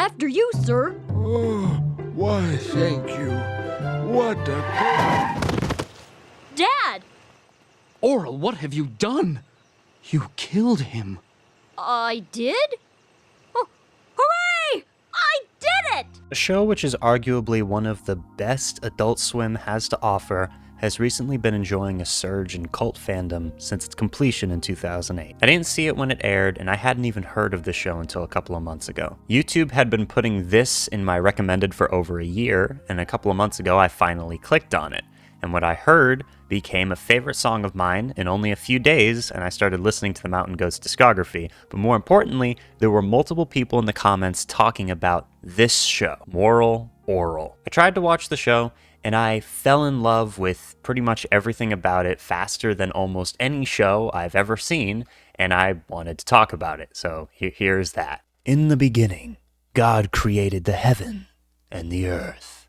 After you, sir. Oh, why, thank you. What a... Dad! Orel, what have you done? You killed him. I did? Oh, hooray! I did it! A show which is arguably one of the best Adult Swim has to offer has recently been enjoying a surge in cult fandom since its completion in 2008. I didn't see it when it aired, and I hadn't even heard of the show until a couple of months ago. YouTube had been putting this in my recommended for over a year, and a couple of months ago I finally clicked on it. And what I heard became a favorite song of mine in only a few days, and I started listening to the Mountain Goats discography. But more importantly, there were multiple people in the comments talking about this show, Orel. I tried to watch the show, and I fell in love with pretty much everything about it faster than almost any show I've ever seen, and I wanted to talk about it, so here's that. In the beginning, God created the heaven and the earth.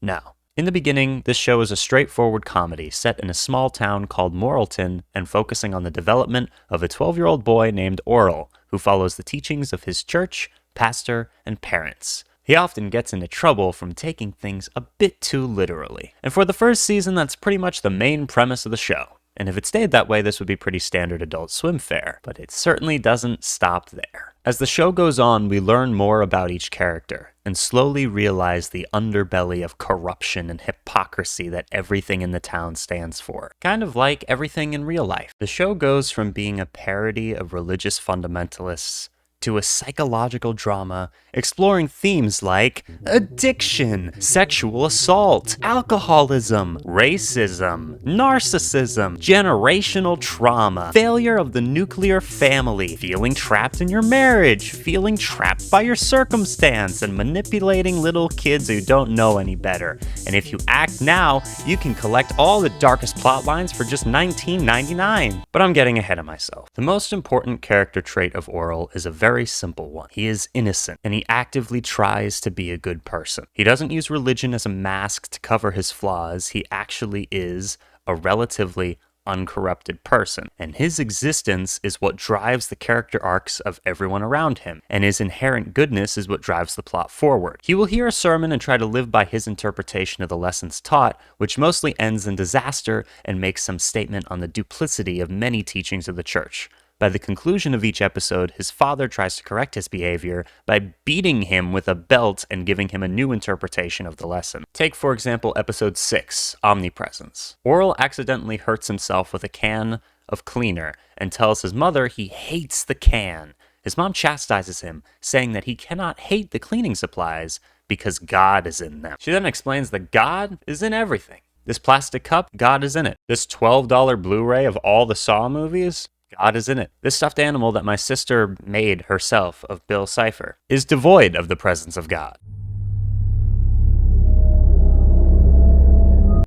Now, in the beginning, this show is a straightforward comedy set in a small town called Moralton and focusing on the development of a 12-year-old boy named Orel, who follows the teachings of his church, pastor, and parents. He often gets into trouble from taking things a bit too literally. And for the first season, that's pretty much the main premise of the show. And if it stayed that way, this would be pretty standard Adult Swim fare, but it certainly doesn't stop there. As the show goes on, we learn more about each character, and slowly realize the underbelly of corruption and hypocrisy that everything in the town stands for. Kind of like everything in real life. The show goes from being a parody of religious fundamentalists to a psychological drama exploring themes like addiction, sexual assault, alcoholism, racism, narcissism, generational trauma, failure of the nuclear family, feeling trapped in your marriage, feeling trapped by your circumstance, and manipulating little kids who don't know any better. And if you act now, you can collect all the darkest plot lines for just $19.99. But I'm getting ahead of myself. The most important character trait of Orel is a very simple one. He is innocent, and he actively tries to be a good person. He doesn't use religion as a mask to cover his flaws. He actually is a relatively uncorrupted person, and his existence is what drives the character arcs of everyone around him, and his inherent goodness is what drives the plot forward. He will hear a sermon and try to live by his interpretation of the lessons taught, which mostly ends in disaster and makes some statement on the duplicity of many teachings of the church. By the conclusion of each episode, his father tries to correct his behavior by beating him with a belt and giving him a new interpretation of the lesson. Take, for example, episode 6, Omnipresence. Orel accidentally hurts himself with a can of cleaner and tells his mother he hates the can. His mom chastises him, saying that he cannot hate the cleaning supplies because God is in them. She then explains that God is in everything. This plastic cup, God is in it. This $12 Blu-ray of all the Saw movies, God is in it. This stuffed animal that my sister made herself of Bill Cipher is devoid of the presence of God.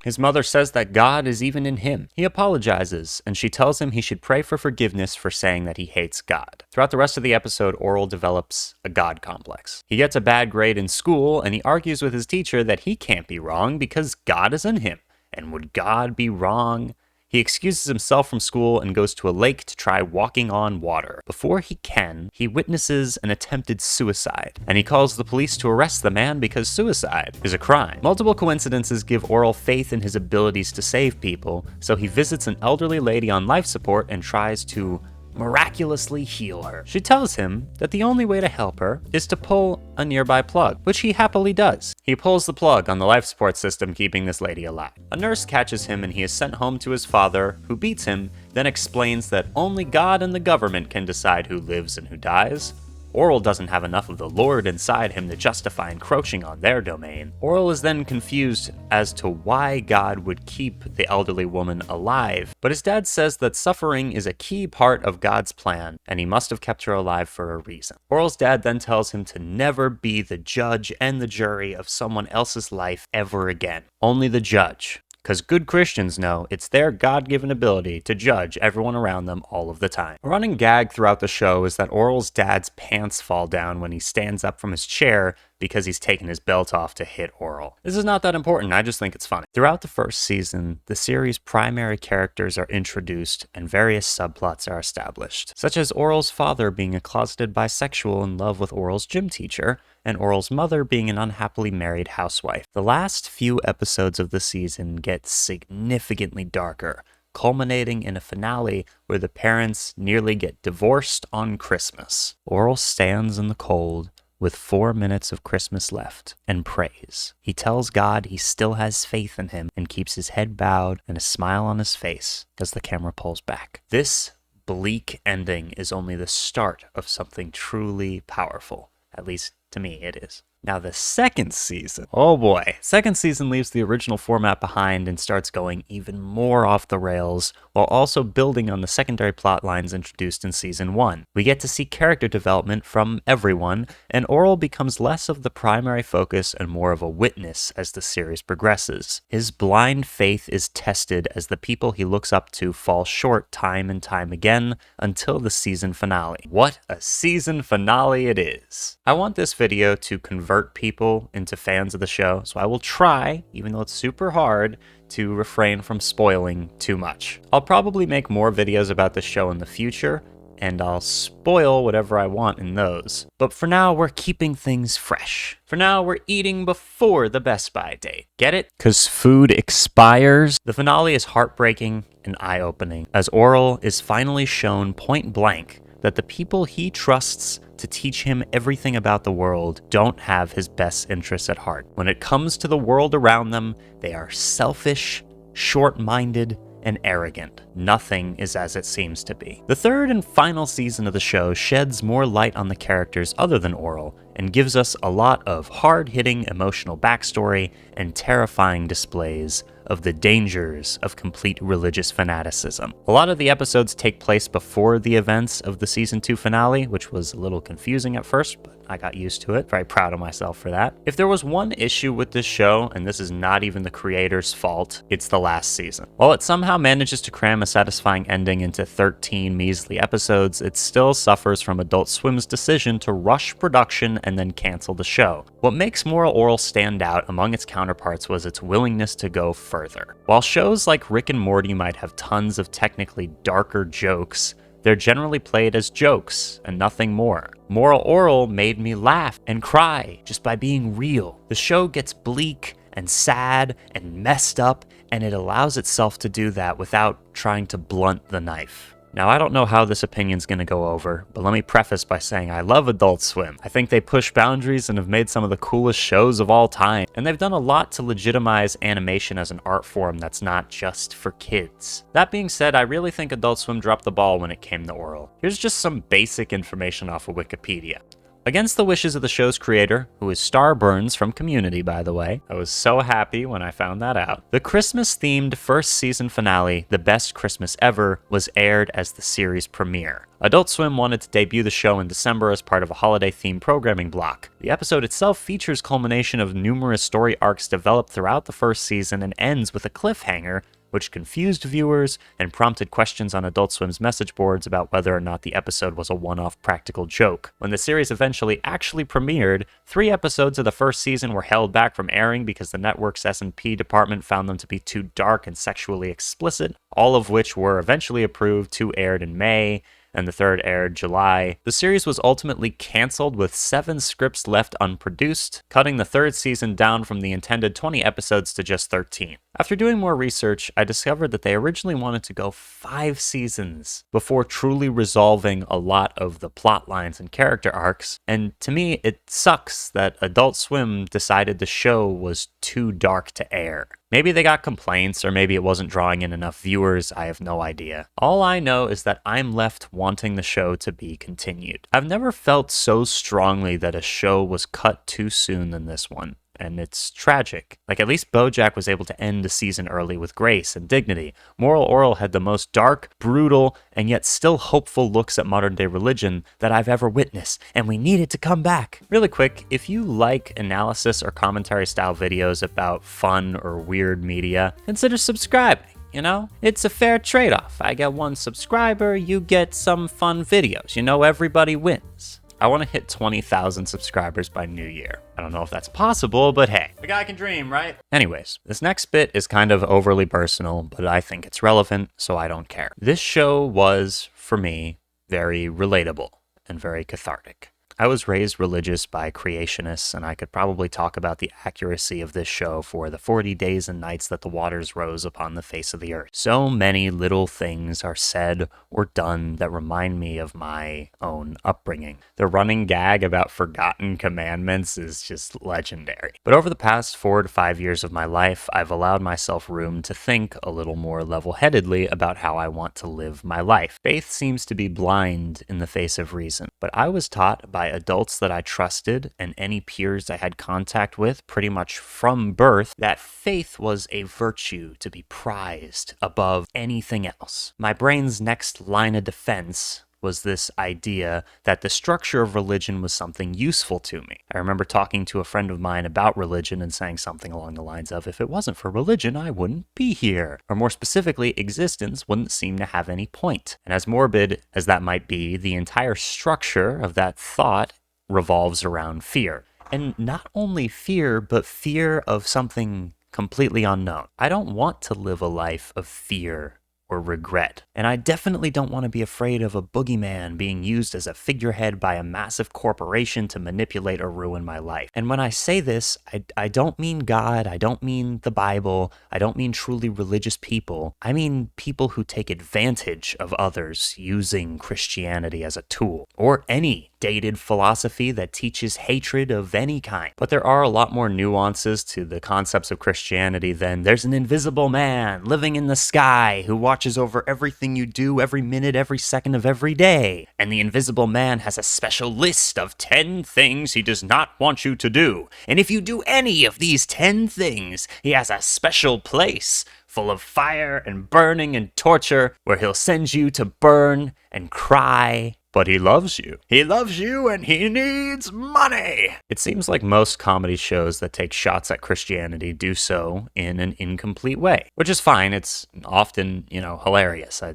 His mother says that God is even in him. He apologizes, and she tells him he should pray for forgiveness for saying that he hates God. Throughout the rest of the episode, Orel develops a God complex. He gets a bad grade in school, and he argues with his teacher that he can't be wrong because God is in him. And would God be wrong? He excuses himself from school and goes to a lake to try walking on water. Before he can, he witnesses an attempted suicide, and he calls the police to arrest the man because suicide is a crime. Multiple coincidences give Orel faith in his abilities to save people, so he visits an elderly lady on life support and tries to miraculously heal her. She tells him that the only way to help her is to pull a nearby plug, which he happily does. He pulls the plug on the life support system, keeping this lady alive. A nurse catches him and he is sent home to his father, who beats him, then explains that only God and the government can decide who lives and who dies. Orel doesn't have enough of the Lord inside him to justify encroaching on their domain. Orel is then confused as to why God would keep the elderly woman alive, but his dad says that suffering is a key part of God's plan, and he must have kept her alive for a reason. Orel's dad then tells him to never be the judge and the jury of someone else's life ever again. Only the judge. Because good Christians know it's their God-given ability to judge everyone around them all of the time. A running gag throughout the show is that Orel's dad's pants fall down when he stands up from his chair because he's taken his belt off to hit Orel. This is not that important, I just think it's funny. Throughout the first season, the series' primary characters are introduced and various subplots are established, such as Orel's father being a closeted bisexual in love with Orel's gym teacher, and Orel's mother being an unhappily married housewife. The last few episodes of the season get significantly darker, culminating in a finale where the parents nearly get divorced on Christmas. Orel stands in the cold with 4 minutes of Christmas left and prays. He tells God he still has faith in him and keeps his head bowed and a smile on his face as the camera pulls back. This bleak ending is only the start of something truly powerful. At least to me, it is. Now the second season, oh boy. Second season leaves the original format behind and starts going even more off the rails, while also building on the secondary plot lines introduced in season 1. We get to see character development from everyone, and Orel becomes less of the primary focus and more of a witness as the series progresses. His blind faith is tested as the people he looks up to fall short time and time again until the season finale. What a season finale it is. I want this video to convert people into fans of the show, so I will try, even though it's super hard, to refrain from spoiling too much. I'll probably make more videos about the show in the future, and I'll spoil whatever I want in those. But for now, we're keeping things fresh. For now, we're eating before the Best Buy date. Get it? 'Cause food expires. The finale is heartbreaking and eye-opening, as Orel is finally shown point blank that the people he trusts to teach him everything about the world don't have his best interests at heart. When it comes to the world around them, they are selfish, short-minded, and arrogant. Nothing is as it seems to be. The third and final season of the show sheds more light on the characters other than Orel, and gives us a lot of hard-hitting emotional backstory and terrifying displays of the dangers of complete religious fanaticism. A lot of the episodes take place before the events of the season 2 finale, which was a little confusing at first, but I got used to it. Very proud of myself for that. If there was one issue with this show, and this is not even the creator's fault, it's the last season. While it somehow manages to cram a satisfying ending into 13 measly episodes, it still suffers from Adult Swim's decision to rush production and then cancel the show. What makes Moral Orel stand out among its counterparts was its willingness to go further. While shows like Rick and Morty might have tons of technically darker jokes, they're generally played as jokes and nothing more. Moral Orel made me laugh and cry just by being real. The show gets bleak and sad and messed up, and it allows itself to do that without trying to blunt the knife. Now, I don't know how this opinion's gonna go over, but let me preface by saying I love Adult Swim. I think they push boundaries and have made some of the coolest shows of all time, and they've done a lot to legitimize animation as an art form that's not just for kids. That being said, I really think Adult Swim dropped the ball when it came to Orel. Here's just some basic information off of Wikipedia. Against the wishes of the show's creator, who is Starburns from Community, by the way. I was so happy when I found that out. The Christmas-themed first season finale, The Best Christmas Ever, was aired as the series premiere. Adult Swim wanted to debut the show in December as part of a holiday-themed programming block. The episode itself features culmination of numerous story arcs developed throughout the first season and ends with a cliffhanger, which confused viewers and prompted questions on Adult Swim's message boards about whether or not the episode was a one-off practical joke. When the series eventually actually premiered, 3 episodes of the first season were held back from airing because the network's S&P department found them to be too dark and sexually explicit, all of which were eventually approved. 2 aired in May, and the 3rd aired July. The series was ultimately canceled with 7 scripts left unproduced, cutting the 3rd season down from the intended 20 episodes to just 13. After doing more research, I discovered that they originally wanted to go 5 seasons before truly resolving a lot of the plot lines and character arcs, and to me, it sucks that Adult Swim decided the show was too dark to air. Maybe they got complaints, or maybe it wasn't drawing in enough viewers, I have no idea. All I know is that I'm left wanting the show to be continued. I've never felt so strongly that a show was cut too soon than this one, and it's tragic. Like, at least BoJack was able to end the season early with grace and dignity. Moral Orel had the most dark, brutal, and yet still hopeful looks at modern-day religion that I've ever witnessed, and we need it to come back. Really quick, if you like analysis or commentary-style videos about fun or weird media, consider subscribing. You know, it's a fair trade-off. I get 1 subscriber, you get some fun videos. You know, everybody wins. I want to hit 20,000 subscribers by New Year. I don't know if that's possible, but hey, a guy can dream, right? Anyways, this next bit is kind of overly personal, but I think it's relevant, so I don't care. This show was, for me, very relatable and very cathartic. I was raised religious by creationists, and I could probably talk about the accuracy of this show for the 40 days and nights that the waters rose upon the face of the earth. So many little things are said or done that remind me of my own upbringing. The running gag about forgotten commandments is just legendary. But over the past 4 to 5 years of my life, I've allowed myself room to think a little more level-headedly about how I want to live my life. Faith seems to be blind in the face of reason, but I was taught by adults that I trusted and any peers I had contact with pretty much from birth that faith was a virtue to be prized above anything else. My brain's next line of defense was this idea that the structure of religion was something useful to me. I remember talking to a friend of mine about religion and saying something along the lines of, if it wasn't for religion, I wouldn't be here. Or more specifically, existence wouldn't seem to have any point. And as morbid as that might be, the entire structure of that thought revolves around fear. And not only fear, but fear of something completely unknown. I don't want to live a life of fear or regret. And I definitely don't want to be afraid of a boogeyman being used as a figurehead by a massive corporation to manipulate or ruin my life. And when I say this, I don't mean God, I don't mean the Bible, I don't mean truly religious people. I mean people who take advantage of others using Christianity as a tool, or any dated philosophy that teaches hatred of any kind. But there are a lot more nuances to the concepts of Christianity than there's an invisible man living in the sky who watches over everything you do every minute, every second of every day. And the invisible man has a special list of 10 things he does not want you to do. And if you do any of these 10 things, he has a special place full of fire and burning and torture where he'll send you to burn and cry. But he loves you. He loves you and he needs money. It seems like most comedy shows that take shots at Christianity do so in an incomplete way, which is fine. It's often, hilarious. I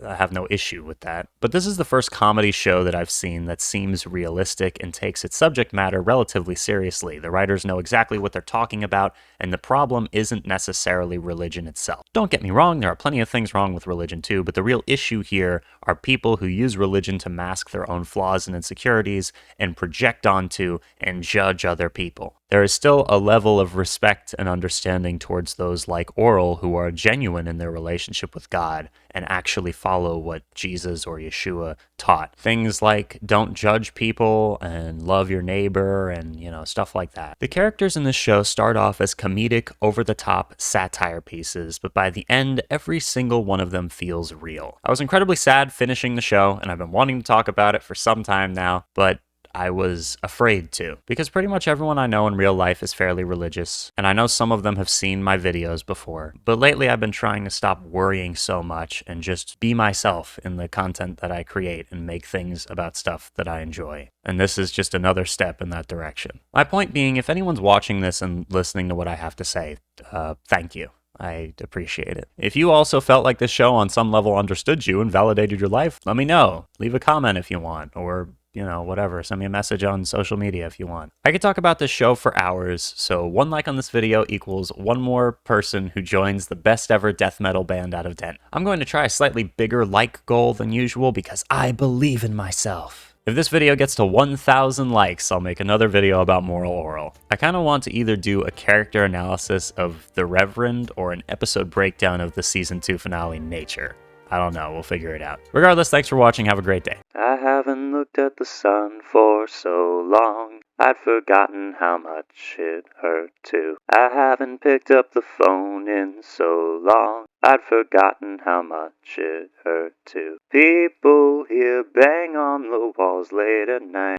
have no issue with that. But this is the first comedy show that I've seen that seems realistic and takes its subject matter relatively seriously. The writers know exactly what they're talking about, and the problem isn't necessarily religion itself. Don't get me wrong, there are plenty of things wrong with religion too, but the real issue here are people who use religion to mask their own flaws and insecurities and project onto and judge other people. There is still a level of respect and understanding towards those like Orel who are genuine in their relationship with God and actually follow what Jesus or Yeshua taught. Things like don't judge people and love your neighbor and, stuff like that. The characters in this show start off as comedic, over-the-top satire pieces, but by the end, every single one of them feels real. I was incredibly sad finishing the show, and I've been wanting to talk about it for some time now, but I was afraid to, because pretty much everyone I know in real life is fairly religious, and I know some of them have seen my videos before, but lately I've been trying to stop worrying so much and just be myself in the content that I create and make things about stuff that I enjoy. And this is just another step in that direction. My point being, if anyone's watching this and listening to what I have to say, thank you. I appreciate it. If you also felt like this show on some level understood you and validated your life, let me know. Leave a comment if you want, or whatever. Send me a message on social media if you want. I could talk about this show for hours, so 1 like on this video equals 1 more person who joins the best ever death metal band out of 10. I'm going to try a slightly bigger like goal than usual because I believe in myself. If this video gets to 1,000 likes, I'll make another video about Moral Orel. I kind of want to either do a character analysis of the Reverend or an episode breakdown of the season 2 finale, Nature. I don't know, we'll figure it out. Regardless, thanks for watching, have a great day. I haven't looked at the sun for so long, I'd forgotten how much it hurt to. I haven't picked up the phone in so long, I'd forgotten how much it hurt to. People hear bang on the walls late at night.